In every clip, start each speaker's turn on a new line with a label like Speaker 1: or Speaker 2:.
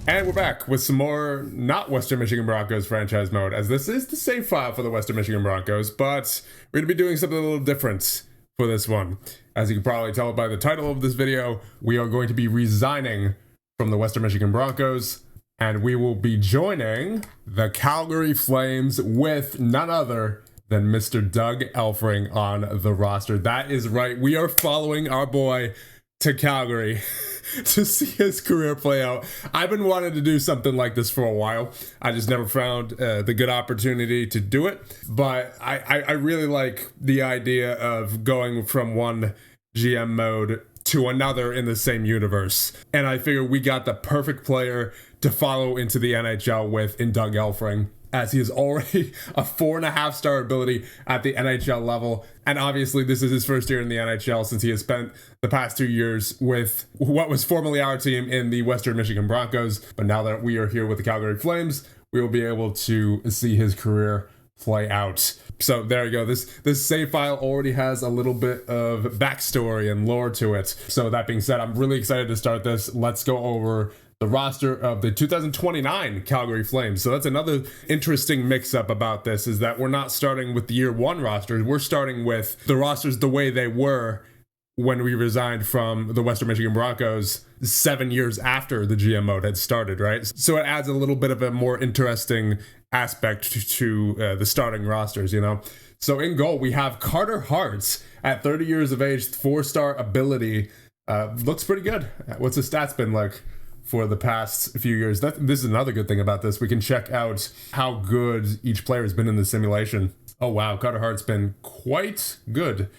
Speaker 1: And we're back with some more not Western Michigan Broncos franchise mode, as this is the save file for the Western Michigan Broncos, but we're going to be doing something a little different for this one. As you can probably tell by the title of this video, we are going to be resigning from the Western Michigan Broncos, and we will be joining the Calgary Flames with none other than Mr. Doug Elfring on the roster. That is right, we are following our boy to Calgary to see his career play out. I've been wanting to do something like this for a while. I just never found the good opportunity to do it. But I really like the idea of going from one GM mode to another in the same universe. And I figure we got the perfect player to follow into the NHL with in Doug Elfring, as he is already a 4.5-star ability at the NHL level. And obviously this is his first year in the NHL, since he has spent the past 2 years with what was formerly our team in the Western Michigan Broncos. But now that we are here with the Calgary Flames, we will be able to see his career play out. So there you go. This save file already has a little bit of backstory and lore to it. So that being said, I'm really excited to start this. Let's go over the roster of the 2029 Calgary Flames. So that's another interesting mix-up about this, is that we're not starting with the year one rosters. We're starting with the rosters the way they were when we resigned from the Western Michigan Broncos 7 years after the GM mode had started, right? So it adds a little bit of a more interesting aspect to the starting rosters, you know? So in goal, we have Carter Hart at 30 years of age, 4-star ability. Looks pretty good. What's his stats been like for the past few years? This is another good thing about this. We can check out how good each player has been in the simulation. Oh wow, Carter Hart's been quite good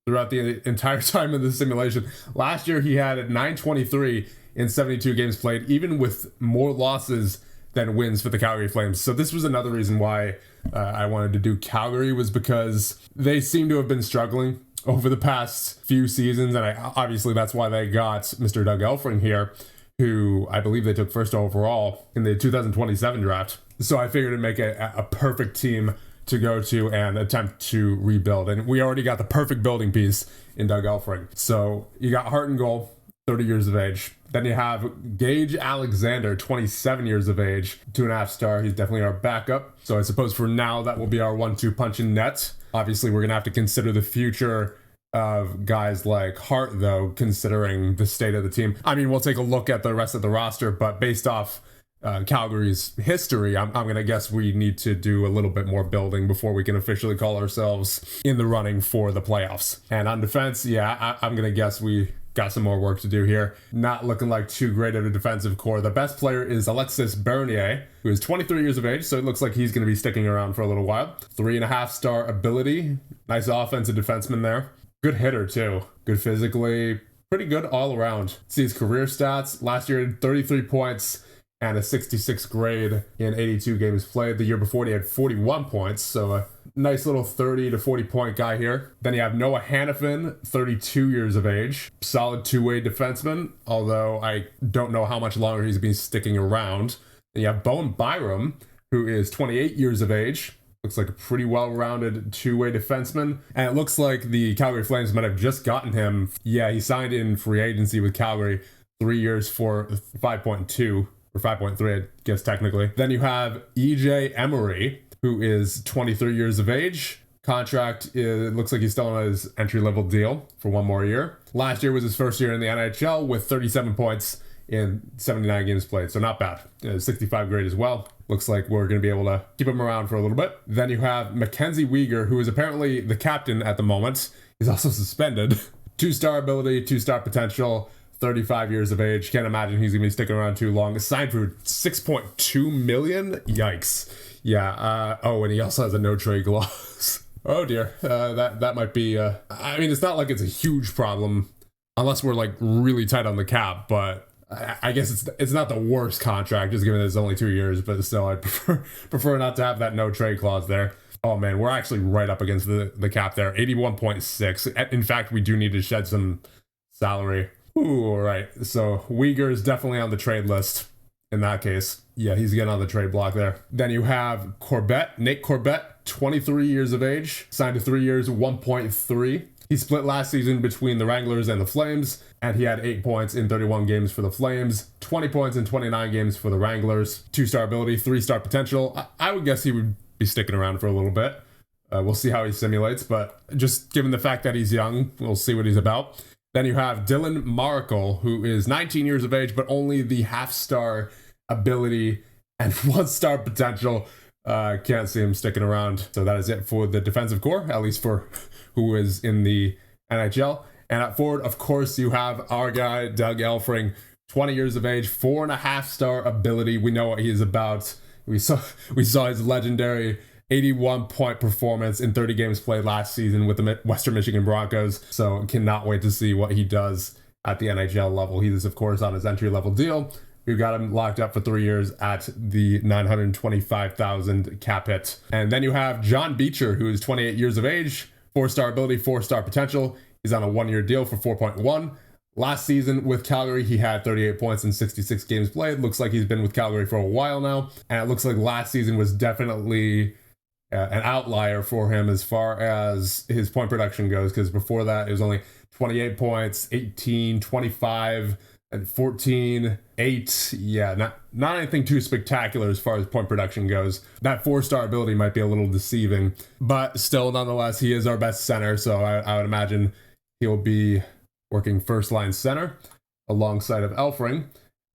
Speaker 1: throughout the entire time of the simulation. Last year he had 923 in 72 games played, even with more losses than wins for the Calgary Flames. So this was another reason why I wanted to do Calgary, was because they seem to have been struggling over the past few seasons, and obviously that's why they got Mr. Doug Elfring here, who I believe they took first overall in the 2027 draft. So I figured it'd make a perfect team to go to and attempt to rebuild. And we already got the perfect building piece in Doug Elfring. So you got Hart in goal, 30 years of age. Then you have Gage Alexander, 27 years of age, 2.5-star. He's definitely our backup. So I suppose for now that will be our 1-2 punch in net. Obviously we're gonna have to consider the future of guys like Hart, though, considering the state of the team. I mean, we'll take a look at the rest of the roster, but based off Calgary's history, I'm going to guess we need to do a little bit more building before we can officially call ourselves in the running for the playoffs. And on defense, yeah, I'm going to guess we got some more work to do here. Not looking like too great of a defensive core. The best player is Alexis Bernier, who is 23 years of age, so it looks like he's going to be sticking around for a little while. 3.5-star ability. Nice offensive defenseman there. Good hitter too. Good physically. Pretty good all around. See his career stats. Last year he had 33 points and a 66 grade in 82 games played. The year before he had 41 points. So a nice little 30 to 40 point guy here. Then you have Noah Hannafin, 32 years of age. Solid two-way defenseman, although I don't know how much longer he's been sticking around. Then you have Bowen Byram, who is 28 years of age. Looks like a pretty well-rounded two-way defenseman. And it looks like the Calgary Flames might have just gotten him. Yeah, he signed in free agency with Calgary, 3 years for 5.2, or 5.3, I guess technically. Then you have EJ Emery, who is 23 years of age. Contract, it looks like he's still on his entry-level deal for 1 more year. Last year was his first year in the NHL with 37 points in 79 games played, so not bad. 65 grade as well. Looks like we're going to be able to keep him around for a little bit. Then you have Mackenzie Weegar, who is apparently the captain at the moment. He's also suspended. 2-star ability, 2-star potential, 35 years of age. Can't imagine he's going to be sticking around too long. Signed for $6.2 million? Yikes. Yeah, and he also has a no-trade clause. Oh dear, that might be, I mean, it's not like it's a huge problem, unless we're like really tight on the cap, but I guess it's not the worst contract, just given that it's only 2 years, but still, I prefer not to have that no trade clause there. Oh man, we're actually right up against the cap there, 81.6. In fact, we do need to shed some salary. Ooh, all right. So Uyghur is definitely on the trade list in that case. Yeah, he's getting on the trade block there. Then you have Corbett, Nate Corbett, 23 years of age, signed to 3 years, 1.3. He split last season between the Wranglers and the Flames, and he had 8 points in 31 games for the Flames, 20 points in 29 games for the Wranglers. 2-star ability, 3-star potential. I would guess he would be sticking around for a little bit. We'll see how he simulates, but just given the fact that he's young, we'll see what he's about. Then you have Dylan Maracle, who is 19 years of age, but only the half-star ability and 1-star potential. Can't see him sticking around. So that is it for the defensive core, at least for who is in the NHL. And at forward, of course, you have our guy, Doug Elfring, 20 years of age, 4.5-star ability. We know what he is about. We saw his legendary 81-point performance in 30 games played last season with the Western Michigan Broncos. So cannot wait to see what he does at the NHL level. He is, of course, on his entry-level deal. We've got him locked up for 3 years at the $925,000 cap hit. And then you have John Beecher, who is 28 years of age, 4-star ability, 4-star potential. He's on a 1-year deal for 4.1. Last season with Calgary, he had 38 points in 66 games played. Looks like he's been with Calgary for a while now. And it looks like last season was definitely an outlier for him as far as his point production goes, because before that, it was only 28 points, 18, 25, and 14, 8. Yeah, not anything too spectacular as far as point production goes. That 4-star ability might be a little deceiving, but still, nonetheless, he is our best center, so I would imagine he'll be working first-line center alongside of Elfring.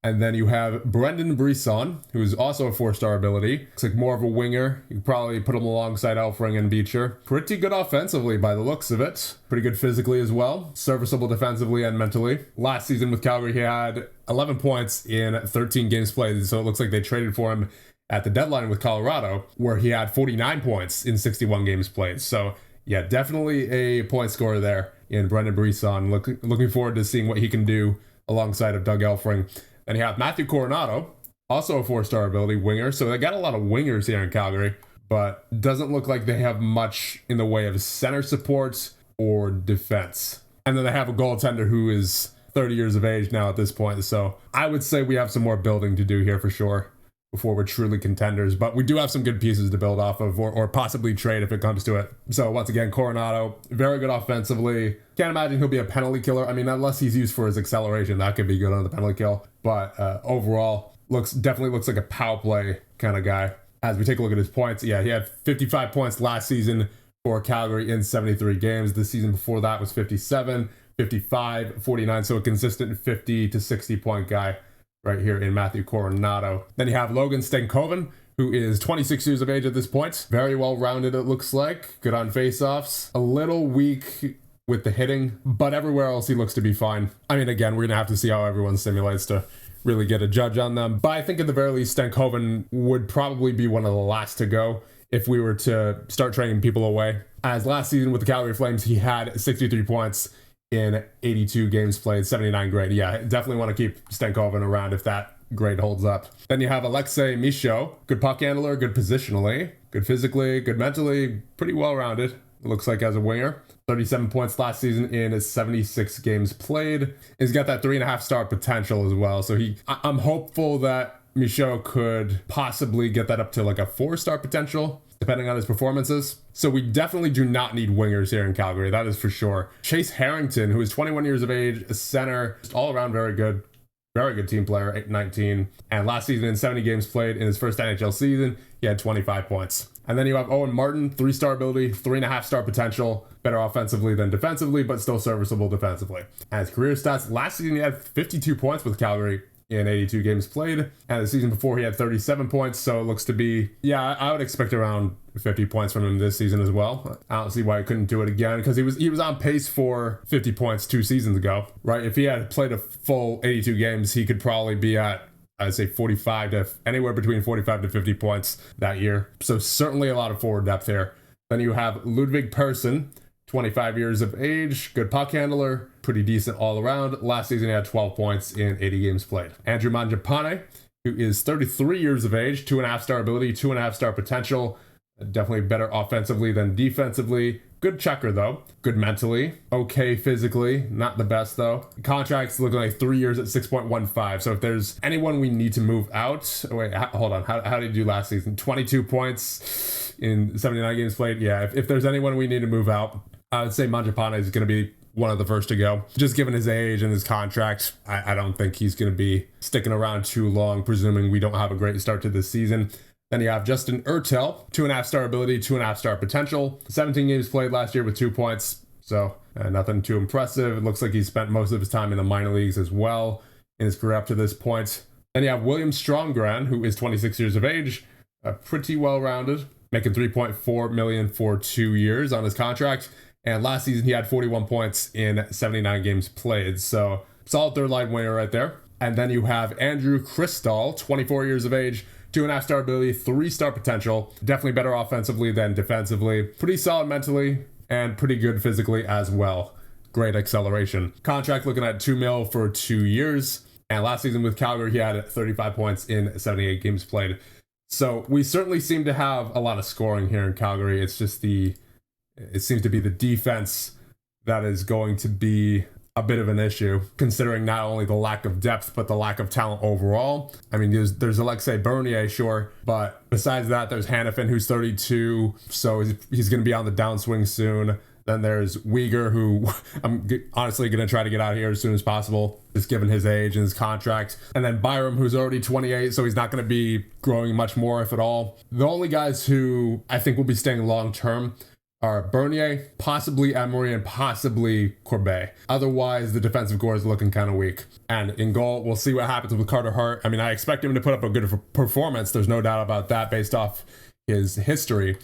Speaker 1: And then you have Brendan Brisson, who is also a 4-star ability. Looks like more of a winger. You could probably put him alongside Elfring and Beecher. Pretty good offensively by the looks of it. Pretty good physically as well. Serviceable defensively and mentally. Last season with Calgary, he had 11 points in 13 games played. So it looks like they traded for him at the deadline with Colorado, where he had 49 points in 61 games played. So yeah, definitely a point scorer there in Brendan Brisson. Looking forward to seeing what he can do alongside of Doug Elfring. Then you have Matthew Coronado, also a 4-star ability winger. So they got a lot of wingers here in Calgary, but doesn't look like they have much in the way of center support or defense. And then they have a goaltender who is 30 years of age now at this point. So I would say we have some more building to do here for sure before we're truly contenders. But we do have some good pieces to build off of or possibly trade if it comes to it. So once again, Coronado, very good offensively. Can't imagine he'll be a penalty killer. I mean, unless he's used for his acceleration, that could be good on the penalty kill. But overall, definitely looks like a power play kind of guy. As we take a look at his points, yeah, he had 55 points last season for Calgary in 73 games. The season before that was 57, 55, 49. So a consistent 50 to 60 point guy right here in Matthew Coronado. Then you have Logan Stankoven, who is 26 years of age at this point. Very well-rounded, it looks like. Good on faceoffs. A little weak with the hitting, but everywhere else he looks to be fine. I mean, again, we're going to have to see how everyone simulates to really get a judge on them. But I think at the very least, Stankoven would probably be one of the last to go if we were to start trading people away. As last season with the Calgary Flames, he had 63 points in 82 games played, 79 grade. Yeah, definitely want to keep Stankoven around if that grade holds up. Then you have Alexei Michaud, good puck handler, good positionally, good physically, good mentally, pretty well-rounded, it looks like, as a winger. 37 points last season in his 76 games played. He's got that 3.5-star potential as well. So I'm hopeful that Michaud could possibly get that up to like a 4-star potential, depending on his performances. So we definitely do not need wingers here in Calgary, that is for sure. Chase Harrington, who is 21 years of age, a center, all around very good team player, 19. And last season in 70 games played in his first NHL season, he had 25 points. And then you have Owen Martin, 3-star ability, 3.5-star potential, better offensively than defensively, but still serviceable defensively. And his career stats, last season he had 52 points with Calgary in 82 games played, and the season before he had 37 points, so it looks to be, yeah, I would expect around 50 points from him this season as well. I don't see why he couldn't do it again, because he was on pace for 50 points 2 seasons ago, right? If he had played a full 82 games, he could probably be at, I'd say, anywhere between 45 to 50 points that year. So certainly a lot of forward depth here. Then you have Ludwig Persson, 25 years of age, good puck handler, pretty decent all around. Last season he had 12 points in 80 games played. Andrew Mangiapane, who is 33 years of age, 2.5-star ability, 2.5-star potential, definitely better offensively than defensively. Good checker though, good mentally, okay physically, not the best though. Contracts looking like 3 years at 6.15. So if there's anyone we need to move out, wait, hold on, how did he do last season? 22 points in 79 games played. Yeah, if there's anyone we need to move out, I would say Mangiapane is going to be one of the first to go. Just given his age and his contract, I don't think he's going to be sticking around too long, presuming we don't have a great start to this season. Then you have Justin Ertel, 2.5 star ability, 2.5 star potential. 17 games played last year with 2 points, so nothing too impressive. It looks like he spent most of his time in the minor leagues as well in his career up to this point. Then you have William Stromgren, who is 26 years of age, pretty well-rounded, making $3.4 million for 2 years on his contract. And last season, he had 41 points in 79 games played. So solid third line winner right there. And then you have Andrew Cristall, 24 years of age, 2.5 star ability, 3 star potential. Definitely better offensively than defensively. Pretty solid mentally and pretty good physically as well. Great acceleration. Contract looking at $2 million for 2 years. And last season with Calgary, he had 35 points in 78 games played. So we certainly seem to have a lot of scoring here in Calgary. It's just it seems to be the defense that is going to be a bit of an issue, considering not only the lack of depth, but the lack of talent overall. I mean, there's Alexei Bernier, sure, but besides that, there's Hannafin, who's 32, so he's going to be on the downswing soon. Then there's Uyghur, who I'm honestly going to try to get out of here as soon as possible, just given his age and his contract. And then Byram, who's already 28, so he's not going to be growing much more, if at all. The only guys who I think will be staying long-term are Bernier, possibly Emery, and possibly Corbet. Otherwise, the defensive core is looking kind of weak. And in goal, we'll see what happens with Carter Hart. I mean, I expect him to put up a good performance. There's no doubt about that based off his history.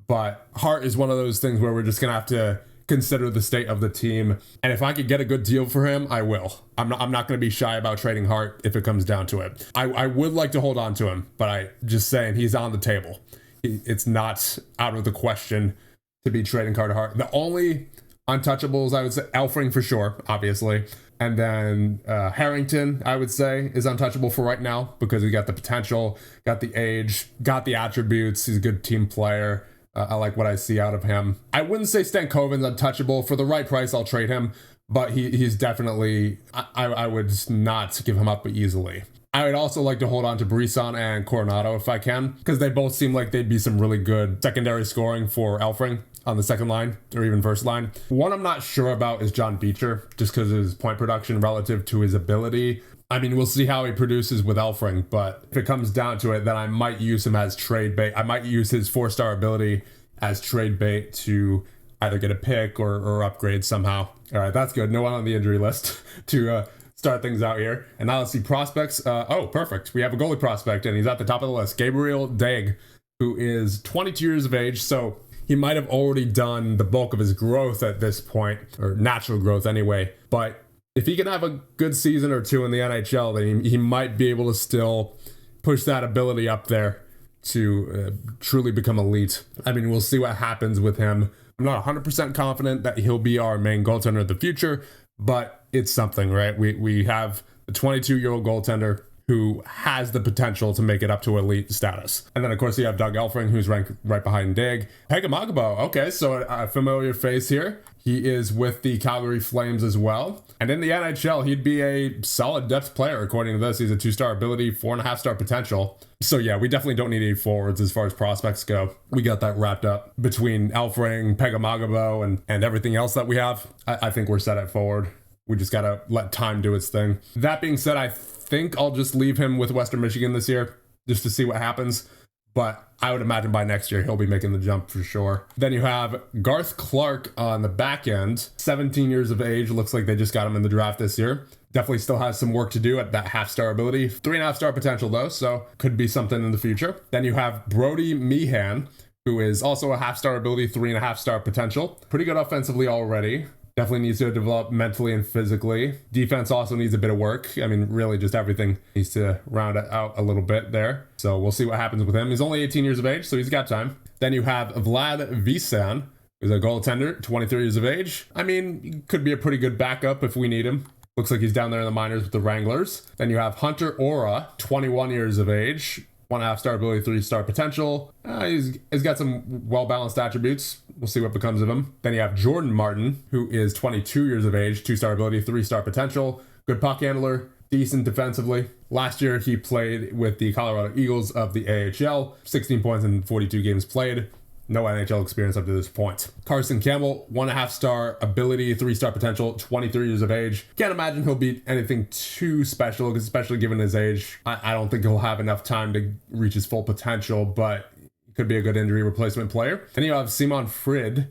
Speaker 1: But Hart is one of those things where we're just going to have to consider the state of the team. And if I could get a good deal for him, I will. I'm not going to be shy about trading Hart if it comes down to it. I would like to hold on to him, but I just saying he's on the table. It's not out of the question to be trading Carter Hart. The only untouchables, I would say, Elfring for sure, obviously. And then Harrington, I would say, is untouchable for right now because he got the potential, got the age, got the attributes. He's a good team player. I like what I see out of him. I wouldn't say Stankoven's untouchable. For the right price, I'll trade him. But he's definitely, I would not give him up easily. I would also like to hold on to Brisson and Coronado if I can, because they both seem like they'd be some really good secondary scoring for Elfring on the second line or even first line. One I'm not sure about is John Beecher, just because of his point production relative to his ability. I mean, we'll see how he produces with Elfring, but if it comes down to it, then I might use him as trade bait. I might use his 4-star ability as trade bait to either get a pick or upgrade somehow. All right, that's good. No one on the injury list to start things out here. And now let's see prospects. Oh, perfect. We have a goalie prospect, and he's at the top of the list. Gabriel Daig, who is 22 years of age, so he might have already done the bulk of his growth at this point, or natural growth anyway. But if he can have a good season or two in the NHL, then he might be able to still push that ability up there to truly become elite. I mean, we'll see what happens with him. I'm not 100% confident that he'll be our main goaltender of the future, but it's something, right? We have a 22-year-old goaltender who has the potential to make it up to elite status. And then, of course, you have Doug Elfring, who's ranked right behind Daig. Pekka Magabo, okay, so a familiar face here. He is with the Calgary Flames as well. And in the NHL, he'd be a solid depth player, according to this. He's a 2-star ability, 4.5-star potential. So yeah, we definitely don't need any forwards as far as prospects go. We got that wrapped up between Elfring, Pekka Magabo, and everything else that we have. I think we're set at forward. We just got to let time do its thing. That being said, I think I'll just leave him with Western Michigan this year just to see what happens. But I would imagine by next year, he'll be making the jump for sure. Then you have Garth Clark on the back end, 17 years of age. Looks like they just got him in the draft this year. Definitely still has some work to do at that 0.5-star ability. 3.5-star potential though, so could be something in the future. Then you have Brody Meehan, who is also a 0.5-star ability, 3.5-star potential. Pretty good offensively already. Definitely needs to develop mentally and physically. Defense also needs a bit of work. I mean, really just everything needs to round it out a little bit there. So we'll see what happens with him. He's only 18 years of age, so he's got time. Then you have Vlad Visan, who's a goaltender, 23 years of age. I mean, could be a pretty good backup if we need him. Looks like he's down there in the minors with the Wranglers. Then you have Hunter Ora, 21 years of age. 1.5-star ability, 3-star potential. He's got some well-balanced attributes. We'll see what becomes of him. Then you have Jordan Martin, who is 22 years of age, 2-star ability, 3-star potential. Good puck handler, decent defensively. Last year, he played with the Colorado Eagles of the AHL, 16 points in 42 games played. no NHL experience up to this point. Carson Campbell, 1.5 star ability, 3-star potential, 23 years of age. Can't imagine he'll be anything too special, especially given his age. I don't think he'll have enough time to reach his full potential, but could be a good injury replacement player. Then you have Simon Frid,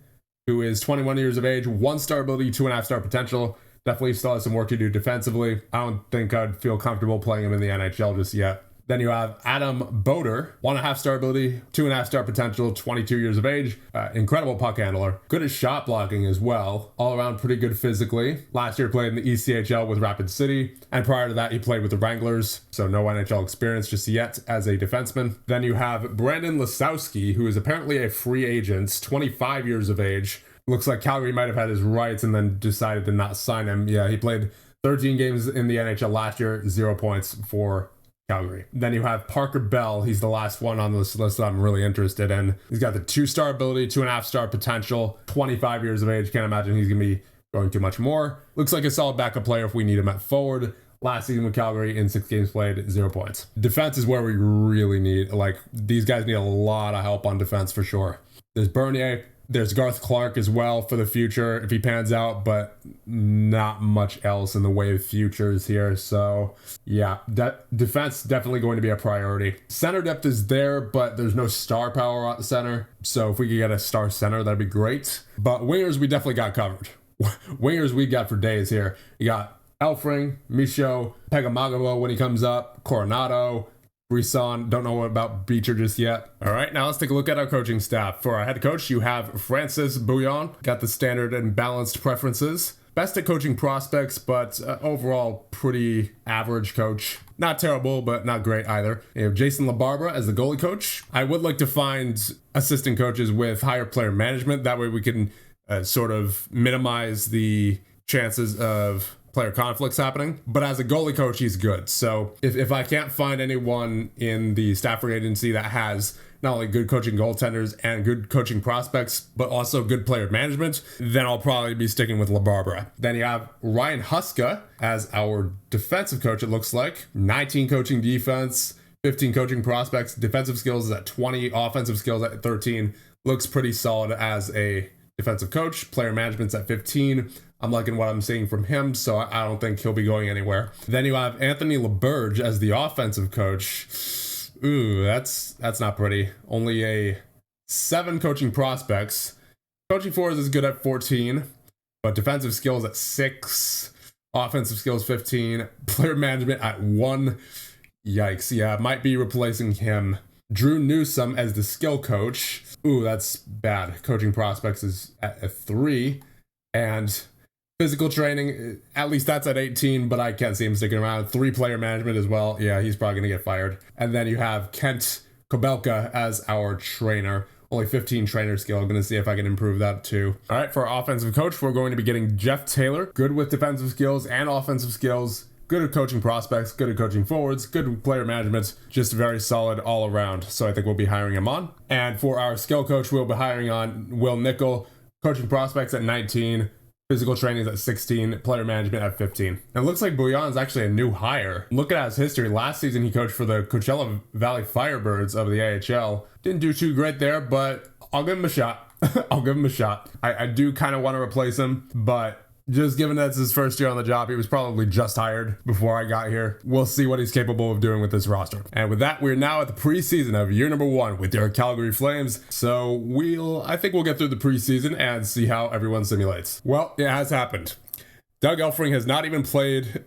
Speaker 1: who is 21 years of age, 1-star ability, 2.5-star potential. Definitely still has some work to do defensively. I don't think I'd feel comfortable playing him in the NHL just yet. Then you have Adam Boder, 1.5-star ability, 2.5-star potential, 22 years of age, incredible puck handler, good at shot blocking as well, all around pretty good physically. Last year played in the ECHL with Rapid City, and prior to that he played with the Wranglers, so no NHL experience just yet as a defenseman. Then you have Brandon Lisowski, who is apparently a free agent, 25 years of age. Looks like Calgary might have had his rights and then decided to not sign him. Yeah, he played 13 games in the NHL last year, 0 points for Calgary. Then you have Parker Bell. He's the last one on this list that I'm really interested in. He's got the 2-star ability, 2.5-star potential, 25 years of age. Can't imagine he's going to be going too much more. Looks like a solid backup player if we need him at forward. Last season with Calgary, in 6 games played, 0 points. Defense is where we really need, like, these guys need a lot of help on defense for sure. There's Bernier. There's Garth Clark as well for the future if he pans out, but not much else in the way of futures here. So yeah, defense definitely going to be a priority. Center depth is there, but there's no star power at the center. So if we could get a star center, that'd be great. But wingers, we definitely got covered. Wingers we got for days here. You got Elfring, Michaud, Pegamagavo when he comes up, Coronado, Brisson, don't know about Beecher just yet. All right, now let's take a look at our coaching staff. For our head coach, you have Francis Bouillon. Got the standard and balanced preferences. Best at coaching prospects, but overall pretty average coach. Not terrible, but not great either. You have Jason LaBarbera as the goalie coach. I would like to find assistant coaches with higher player management. That way we can sort of minimize the chances of player conflicts happening, but as a goalie coach, he's good. So if I can't find anyone in the staff free agency that has not only good coaching goaltenders and good coaching prospects, but also good player management, then I'll probably be sticking with LaBarbera. Then you have Ryan Huska as our defensive coach, it looks like. 19 coaching defense, 15 coaching prospects, defensive skills is at 20, offensive skills at 13. Looks pretty solid as a defensive coach. Player management's at 15. I'm liking what I'm seeing from him, so I don't think he'll be going anywhere. Then you have Anthony LeBurge as the offensive coach. Ooh, that's not pretty. Only a 7 coaching prospects. Coaching forwards is good at 14, but defensive skills at 6, offensive skills 15, player management at 1. Yikes, yeah, might be replacing him. Drew Newsome as the skill coach. Ooh, that's bad. Coaching prospects is at a 3, and physical training, at least that's at 18, but I can't see him sticking around. 3 player management as well. Yeah, he's probably going to get fired. And then you have Kent Kobelka as our trainer. Only 15 trainer skill. I'm going to see if I can improve that too. All right, for our offensive coach, we're going to be getting Jeff Taylor. Good with defensive skills and offensive skills. Good at coaching prospects, good at coaching forwards, good with player management, just very solid all around. So I think we'll be hiring him on. And for our skill coach, we'll be hiring on Will Nickel. Coaching prospects at 19. Physical training is at 16, player management at 15. It looks like Bouillon is actually a new hire. Look at his history. Last season, he coached for the Coachella Valley Firebirds of the AHL. Didn't do too great there, but I'll give him a shot. I'll give him a shot. I do kind of want to replace him, but just given that it's his first year on the job, he was probably just hired before I got here. We'll see what he's capable of doing with this roster. And with that, we're now at the preseason of year number 1 with your Calgary Flames. So I think we'll get through the preseason and see how everyone simulates. Well, it has happened. Doug Elfring has not even played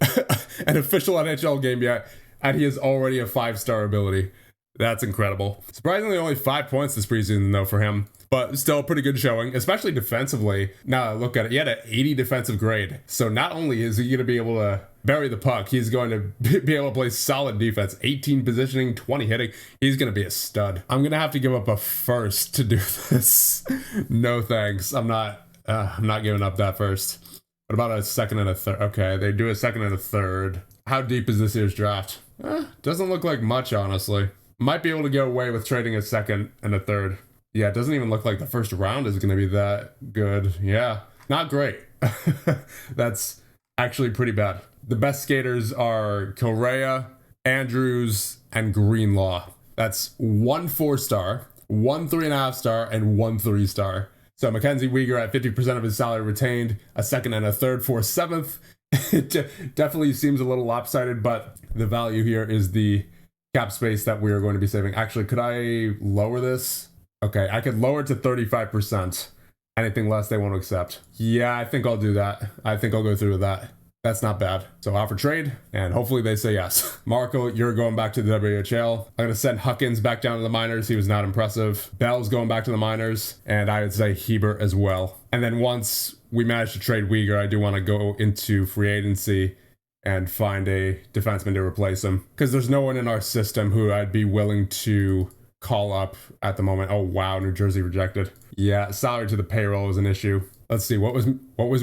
Speaker 1: an official NHL game yet, and he is already a 5-star ability. That's incredible. Surprisingly, only 5 points this preseason, though, for him. But still a pretty good showing, especially defensively. Now I look at it, he had an 80 defensive grade. So not only is he going to be able to bury the puck, he's going to be able to play solid defense. 18 positioning, 20 hitting. He's going to be a stud. I'm going to have to give up a first to do this. No thanks. I'm not giving up that first. What about a second and a third? Okay, they do a second and a third. How deep is this year's draft? Doesn't look like much, honestly. Might be able to get away with trading a second and a third. Yeah, it doesn't even look like the first round is going to be that good. Yeah, not great. That's actually pretty bad. The best skaters are Correa, Andrews, and Greenlaw. That's 1 4-star, 1 3.5-star, and 1 3-star. So Mackenzie Weegar at 50% of his salary retained, a second and a third for 7th. It definitely seems a little lopsided, but the value here is the cap space that we are going to be saving. Actually, could I lower this? Okay, I could lower it to 35%. Anything less, they won't accept. Yeah, I think I'll do that. I think I'll go through with that. That's not bad. So offer trade, and hopefully they say yes. Marco, you're going back to the WHL. I'm going to send Huckins back down to the minors. He was not impressive. Bell's going back to the minors, and I would say Hebert as well. And then once we manage to trade Weegar, I do want to go into free agency and find a defenseman to replace him, because there's no one in our system who I'd be willing to call up at the moment. Oh wow, New Jersey rejected. Yeah, salary to the payroll is an issue. Let's see, what was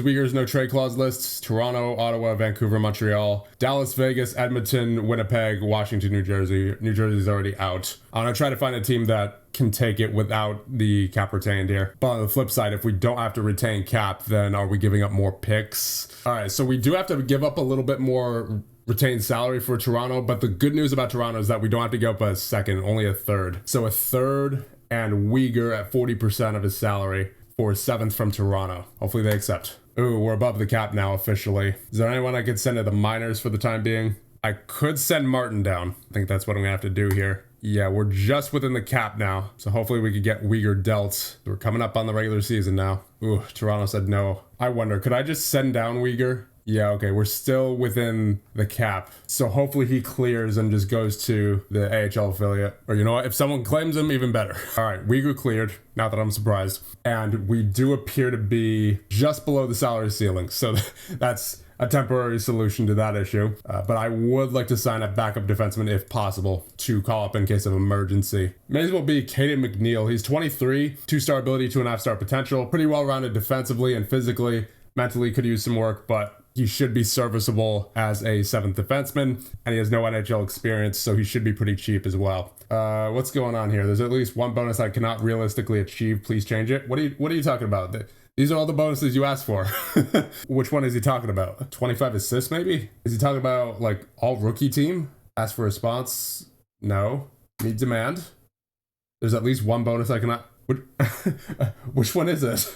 Speaker 1: Weegar's no trade clause list? Toronto, Ottawa, Vancouver, Montreal, Dallas, Vegas, Edmonton, Winnipeg, Washington, New Jersey. New Jersey's already out. I'm gonna try to find a team that can take it without the cap retained here. But on the flip side, if we don't have to retain cap, then are we giving up more picks? All right, so we do have to give up a little bit more retained salary for Toronto, but the good news about Toronto is that we don't have to give up a second, only a third. So a third and Weegar at 40% of his salary for 7th from Toronto. Hopefully they accept. Ooh, we're above the cap now officially. Is there anyone I could send to the minors for the time being? I could send Martin down. I think that's what I'm gonna have to do here. Yeah, we're just within the cap now, so hopefully we could get Weegar dealt. We're coming up on the regular season now. Ooh, Toronto said no. I wonder, could I just send down Weegar? Yeah, okay, we're still within the cap. So hopefully he clears and just goes to the AHL affiliate. Or you know what, if someone claims him, even better. All right, Weegar cleared, not that I'm surprised. And we do appear to be just below the salary ceiling. So that's a temporary solution to that issue. But I would like to sign a backup defenseman if possible to call up in case of emergency. May as well be Caden McNeil. He's 23, 2-star ability, 2.5-star potential. Pretty well-rounded defensively and physically. Mentally could use some work, but he should be serviceable as a 7th defenseman, and he has no NHL experience, so he should be pretty cheap as well. What's going on here? There's at least one bonus I cannot realistically achieve. Please change it. What are you talking about? These are all the bonuses you asked for. Which one is he talking about? 25 assists, maybe? Is he talking about, like, all rookie team? Ask for response? No. Meet demand? There's at least one bonus I cannot... Which one is it?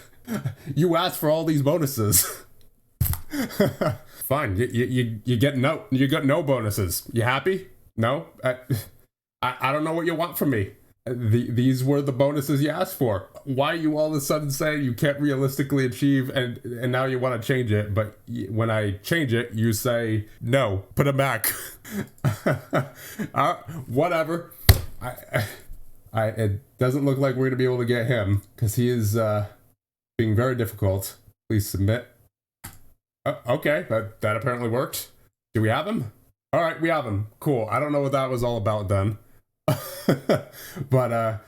Speaker 1: You asked for all these bonuses. Fine, you get no bonuses. You happy? No? I don't know what you want from me. These were the bonuses you asked for. Why are you all of a sudden saying you can't realistically achieve and now you want to change it, but when I change it, you say, no, put them back. Whatever. It doesn't look like we're going to be able to get him because he is being very difficult. Please submit. Okay, that apparently worked. Do we have him? All right, we have him. Cool. I don't know what that was all about then. But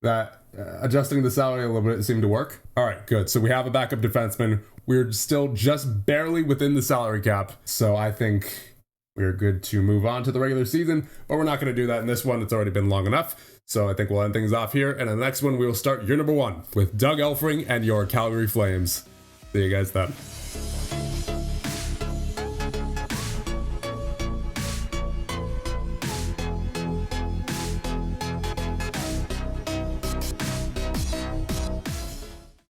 Speaker 1: that adjusting the salary a little bit seemed to work. All right, good. So we have a backup defenseman. We're still just barely within the salary cap. So I think we're good to move on to the regular season, but we're not going to do that in this one. It's already been long enough. So I think we'll end things off here. And in the next one, we will start year number 1 with Doug Elfring and your Calgary Flames. See you guys then.